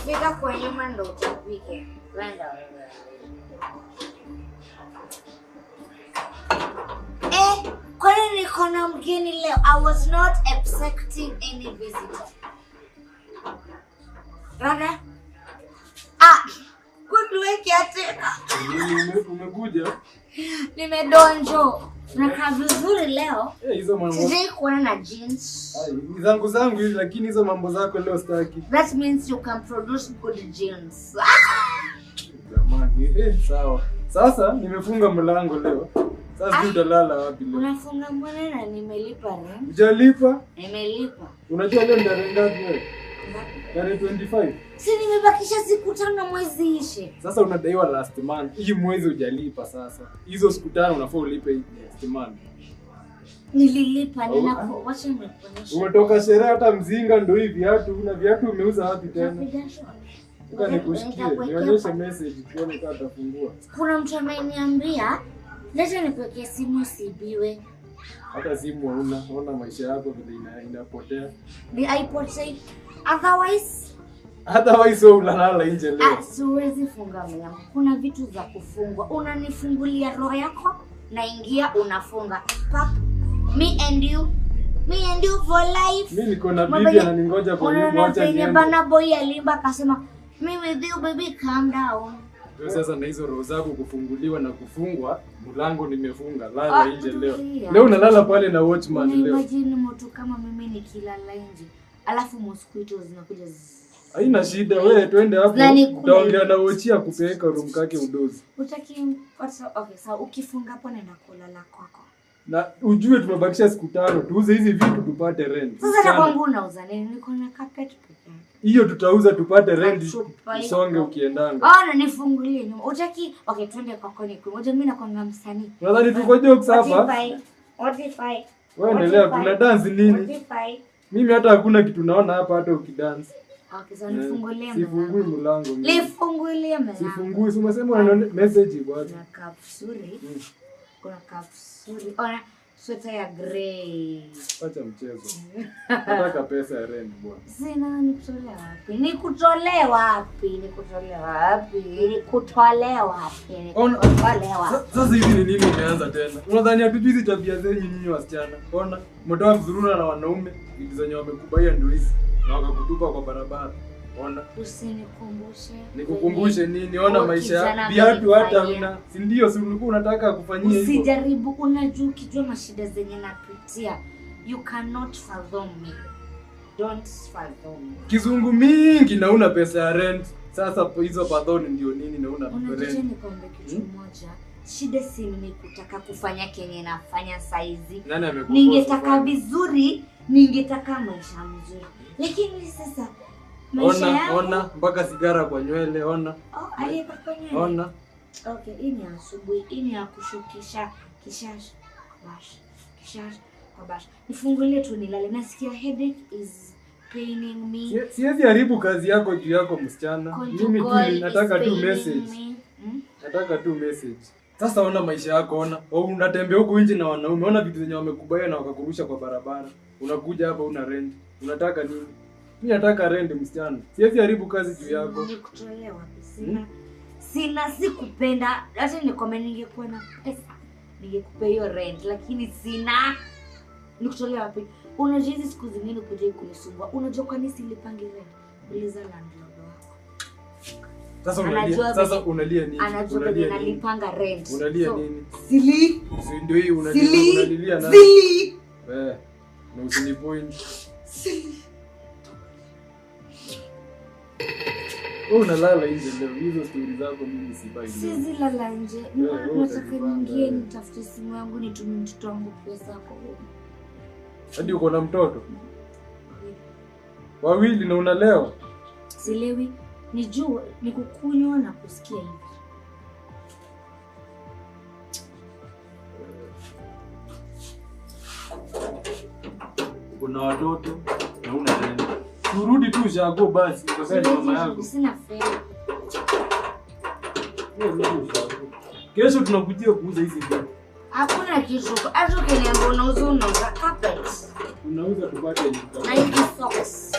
Ukifika kwa nyuma ndo utapike. Wenda wewe. Kwani niko na mgeni leo? I was not expecting any visitor. Rada? Good week yateka. Umekuja? Nimedonjo. Nakaa vizuri leo. Hizo mambo. Sijai kuona na jeans. Zangu hizi lakini hizo mambo zako leo sitaki. That means you can produce good jeans. Jamani, sawa. Sasa nimefunga mlango leo. Sasa utalala wapi leo? Unafunga mbona na nimelipa rent? Hujalipa? Nimelipa. Unajua leo ndio ngapi wewe? Tarehe 25. Si nimebakisha siku 5 mwezi ishe. Sasa unadaiwa last month. Hii mwezi hujalipa sasa. Hizo siku 5 unafaa ulipe next month. Nililipa wacha nikuonyeshe. Umetoka sherehe hata mzinga ndio hivi viatu, una viatu umeuza wapi tena? Nataka nikushikie, nionyeshe message tuone kama utafungua. Kuna mtu ameniambia leta nikuwekee simu sibiwe. Hata simu hauna, ona maisha yako vile inapotea. Ni haipotei. Otherwise wewe unalala nje leo. Siwezi funga mlango. Kuna vitu za kufungwa. Unanifungulia roho yako, naingia unafunga. Pap. Me and you for life. Mimi niko na bibi ananingoja kwa nyumba, acha niende. Bana boy alimba akasema, "Me with you baby, calm down." Ndio sasa na hizo roho zako kufunguliwa na kufungwa, mlango nimefunga, lala nje leo. Leo unalala pale na watchman leo. Imagine mtu kama mimi nikilala nje, alafu mosquitoes zinakuja. Haina shida, wewe twende hapo. Utaongea na Ochia kupeleka room kake udozi. Utaki okay, sawa ukifunga hapo nenda kulala kwako. Na ujue tumebakisha siku 5 tuuze hizi vitu tupate rent. Sasa na kwangu unauza nini? Niko na carpet peke. Hiyo tutauza tupate rent usonge ukiendanga. Na nifungulie nyuma. Utaki okay twende kwako ni ngoja mimi nakwambia msanii. Unadhani tuko jokes hapa? Modify. Wewe endelea kuna dance nini? Mimi hata hakuna kitu naona hapa hata ukidance. Okay, so nifungulie mlango. Sifungui mlango mimi. Nifungulie mlango. Sifungui, si umesema una message bwana. Na kapsuri. Kuna kapsuri. Ona sweta ya grey. Acha mchezo. Nataka pesa ya rent bwana. Sina nikutolewa wapi? Nikutolewa wapi? Nikutolewa wapi? Nikutolewa wapi? Nikutolewa. Sasa hivi ni nini umeanza tena? Unadhani hatujui hizi tabia zenyu nyinyi wasichana? Ona, mtoa vizuruna na wanaume, vitu zenye wamekubaia ndio hizi. Na wakakutupa kwa barabara. Ona. Usinikumbushe. Nikukumbushe nini? Ona maisha viatu hata una. Si ndio si ulikuwa unataka kufanyia hivyo? Usijaribu, unajua kijua mashida zenye napitia. You cannot fathom me. Don't fathom me. Kizungu mingi na una pesa ya rent. Sasa hizo fathom ndio nini na una rent? Unajua nikwambie kitu moja. Shida si mimi kutaka kufanya kenye nafanya saizi. Nani amekuforce? Ningetaka vizuri, ningetaka maisha mzuri. Lakini sasa ona mpaka sigara kwa nywele, ona. Alieka kwa nywele. Ona. Okay, hii ni asubuhi, hii ni ya kushukisha kishash bash. Kishash kwa bash. Nifungulie tu nilale. Nasikia headache is paining me. Siwezi haribu kazi yako juu yako msichana. Mimi tu nataka tu message. Nataka tu message. Sasa ona maisha yako, ona. Unatembea huko nje na wanaume, ona vitu zenye wamekubaya na wakakurusha kwa barabara. Unakuja hapa una rent. Unataka nini? Mimi nataka rent msichana. Siwezi haribu kazi juu yako. Nikutolewa wapi? Sina sikupenda. Hata nikwambia ningekuwa na pesa ningekupa hiyo rent, lakini sina. Nikutolewa wapi? Unajua hizi siku zingine kuja kunisumbua. Unajua kwa nini silipangi rent? Uliza landlord wako. Sasa unalia nini? Anajua bado nalipanga rent. Unalia nini? Sili. Ndio hii unalilia nani? Sili. Na usini point. Sili. Unalala nje leo, hizo stories zako mimi sibai. Sizi lala nje. Nataka niingie nitafute simu yangu nitumie mtoto wangu pesa kwa huko. Hadi uko na mtoto? Wawili na unalewa? Silewi. Nijua ni kukunywa na kusikia hivi. Kuna watoto na una rent. Turudi tu shago basi, kwa mama yako. Sina fedha. Kesho tunakujia kuuza hizi vitu. Hakuna kitu. Hata ukiniambia unauza carpet. Unauza tupate na hizi socks.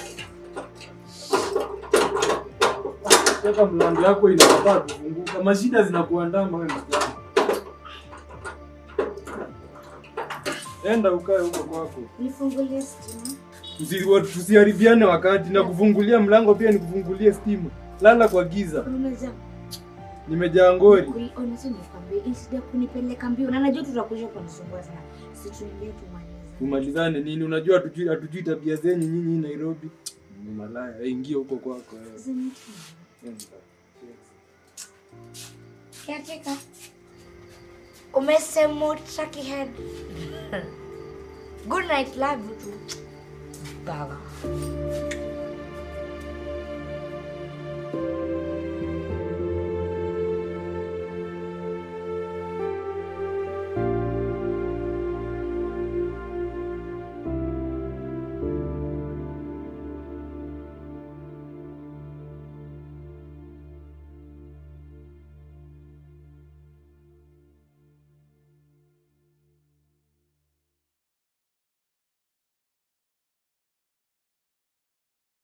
Sasa mlango yako inakataa kufunguka. Mashida zinakuandama wewe msichana. Enda ukae huko kwako. Nifungulie stima. Tusiharibiane wakati na kufungulia mlango pia nikufungulie stima. Lala kwa giza. Unajua. Nimejaa ngori. Unasema nikwambie insida kunipeleka mbio. Na najua tutakuja kunisumbua sana. Si tuingie tumalize. Tumalizane nini? Unajua hatujui tabia zenyu nyinyi Nairobi. Ni malaya. Ingia huko kwako. Kiatika. Umesema utaki head. Good night, love you too. Baba.